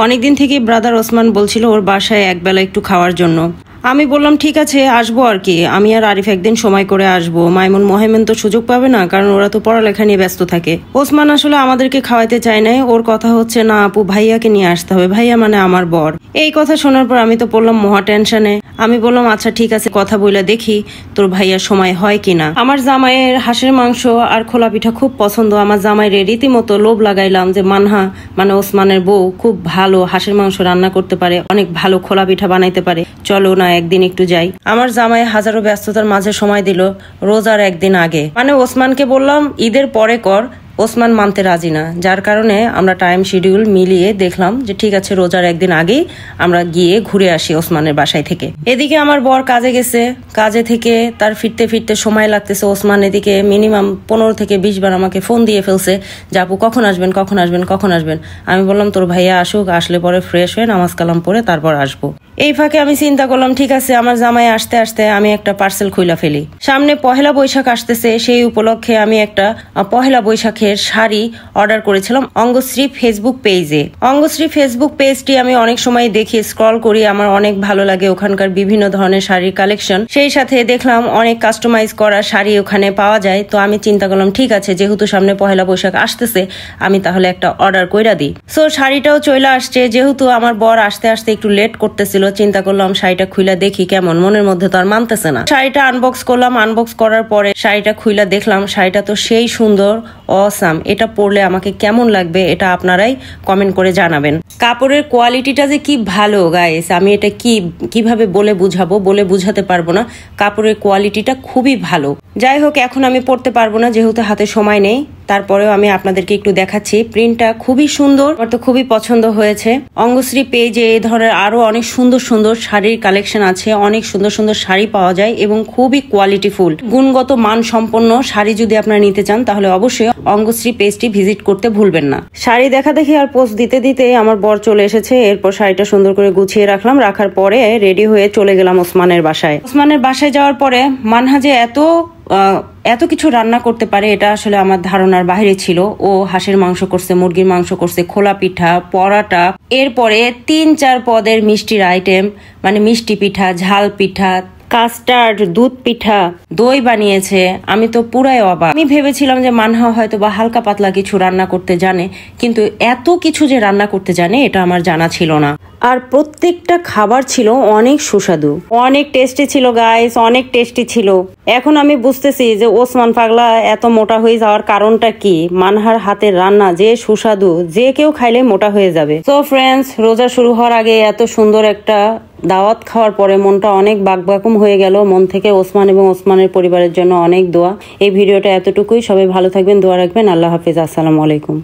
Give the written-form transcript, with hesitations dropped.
অনেকদিন থেকে ব্রাদার ওসমান বলছিল ওর বাসায় একবেলা একটু খাওয়ার জন্য। আমি বললাম ঠিক আছে আসবো আর কি, আমি আর আরিফ একদিন সময় করে আসবো। মাইমুন মোহেমেন তো সুযোগ পাবে না, কারণ ওরা তো পড়ালেখা নিয়ে ব্যস্ত থাকে। ওসমান আসলে আমাদেরকে খাওয়াইতে চায় নাই, ওর কথা হচ্ছে না আপু ভাইয়াকে নিয়ে আসতে হবে, ভাইয়া মানে আমার বর। এই কথা শোনার পর আমি তো পড়লাম মহা টেনশনে। আমি বললাম আচ্ছা ঠিক আছে, কথা বইলা দেখি তোর ভাইয়ার সময় হয় কিনা। আমার জামাইয়ের হাঁসের মাংস আর খোলা পিঠা খুব পছন্দ। আমার জামাইয়ের রীতিমতো লোভ লাগাইলাম যে মানহা মানে ওসমানের বউ খুব ভালো হাঁসের মাংস রান্না করতে পারে, অনেক ভালো খোলা পিঠা বানাইতে পারে, চলো না একদিন একটু যাই। আমার জামাই হাজারো ব্যস্ততার মাঝে সময় দিল রোজার একদিন আগে। মানে ওসমানকে বললাম ঈদের পরে কর, ওসমান মানতে রাজি না, যার কারণে আমরা টাইম শিডিউল মিলিয়ে দেখলাম যে ঠিক আছে রোজার একদিন আগেই আমরা গিয়ে ঘুরে আসি ওসমানের বাসায় থেকে। এদিকে আমার বর কাজে গেছে, কাজে থেকে তার ফিরতে ফিরতে সময় লাগতেছে। ওসমান এদিকে মিনিমাম 15 থেকে 20 বার আমাকে ফোন দিয়ে ফেলছে যে আপু কখন আসবেন কখন আসবেন কখন আসবেন। আমি বললাম তোর ভাইয়া আসুক, আসলে পরে ফ্রেশ হয়ে নামাজ কালাম পরে তারপর আসবো। এই ফাঁকে আমি চিন্তা করলাম ঠিক আছে আমার জামাই আসতে আসতে আমি একটা পার্সেল খুইলা ফেলি। সামনে পহেলা বৈশাখ আসতেছে, সেই উপলক্ষে আমি একটা পহেলা বৈশাখের শাড়ি অর্ডার করেছিলাম অঙ্গশ্রী ফেসবুক পেজে। অঙ্গশ্রী ফেসবুক পেজটি আমি অনেক সময় দেখি, স্ক্রল করি, আমার অনেক ভালো লাগে ওখানকার বিভিন্ন ধরনের শাড়ির কালেকশন। সেই সাথে দেখলাম অনেক কাস্টমাইজ করা শাড়ি ওখানে পাওয়া যায়। তো আমি চিন্তা করলাম ঠিক আছে যেহেতু সামনে পহেলা বৈশাখ আসতেছে আমি তাহলে একটা অর্ডার কইরা দিই। সো শাড়িটাও চলে আসছে, যেহেতু আমার বর আসতে আসতে একটু লেট করতেছিল চিন্তা করলাম শাড়িটা খুইলা দেখি কেমন, মনের মধ্যে তো আর মানতেছে না। শাড়িটা আনবক্স করলাম, আনবক্স করার পরে শাড়িটা খুইলা দেখলাম শাড়িটা তো সেই সুন্দর, অসাম। এটা পরলে আমাকে কেমন লাগবে এটা আপনারাই কমেন্ট করে জানাবেন। কাপড়ের কোয়ালিটিটা যে কি ভালো গাইস, আমি এটা কিভাবে বলে বুঝাবো, বলে বুঝাতে পারবো না। কাপড়ের কোয়ালিটিটা খুবই ভালো। যাই হোক এখন আমি পরতে পারবো না যেহেতু হাতে সময় নেই, তারপরেও আমি আপনাদেরকে একটু দেখাচ্ছি। প্রিন্টটা খুবই সুন্দর, আমার তো খুবই পছন্দ হয়েছে। অঙ্গশ্রী পেজে এই ধরনের আরো অনেক সুন্দর সুন্দর শাড়ির কালেকশন আছে, অনেক সুন্দর সুন্দর শাড়ি পাওয়া যায় এবং খুবই কোয়ালিটিফুল গুণগত মান সম্পন্ন শাড়ি যদি আপনারা নিতে চান তাহলে অবশ্যই অঙ্গশ্রী পেজটি ভিজিট করতে ভুলবেন না। শাড়ি দেখা দেখি আর পোস্ট দিতে দিতে আমার বর চলে এসেছে। এরপর শাড়িটা সুন্দর করে গুছিয়ে রাখলাম, রাখার পরে রেডি হয়ে চলে গেলাম ওসমানের বাসায়। ওসমানের বাসায় যাওয়ার পরে মানহা যে এত কিছু রান্না করতে পারে এটা আসলে আমার ধারণার বাইরে ছিল। ও হাঁসের মাংস করছে, মুরগির মাংস করছে, খোলা পিঠা, পরাটা, এরপরে 3-4 পদের মিষ্টির আইটেম মানে মিষ্টি পিঠা, ঝাল পিঠা, কাস্টার্ড, দুধ পিঠা, দই বানিয়েছে। আমি তো পুরাই অবাক। আমি ভেবেছিলাম যে মানহা হয়তো বা হালকা পাতলা কিছু রান্না করতে জানে, কিন্তু এত কিছু যে রান্না করতে জানে এটা আমার জানা ছিল না। আর প্রত্যেকটা খাবার ছিল অনেক সুস্বাদু, অনেক টেস্টি ছিল গাইস, অনেক টেস্টি ছিল। এখন আমি বুঝতেছি যে ওসমান পাগলা এত মোটা হয়ে যাওয়ার কারণটা কি। মানহার হাতের রান্না যে সুস্বাদু, যে কেউ খাইলে মোটা হয়ে যাবে। সো ফ্রেন্ডস, রোজা শুরু হওয়ার আগে এত সুন্দর একটা দাওয়াত খাওয়ার পরে মনটা অনেক বাকবাকুম হয়ে গেল। মন থেকে ওসমান এবং ওসমানের পরিবারের জন্য অনেক দোয়া। এই ভিডিওটা এতটুকুই, সবাই ভালো থাকবেন, দোয়া রাখবেন। আল্লাহ হাফিজ, আসসালামু আলাইকুম।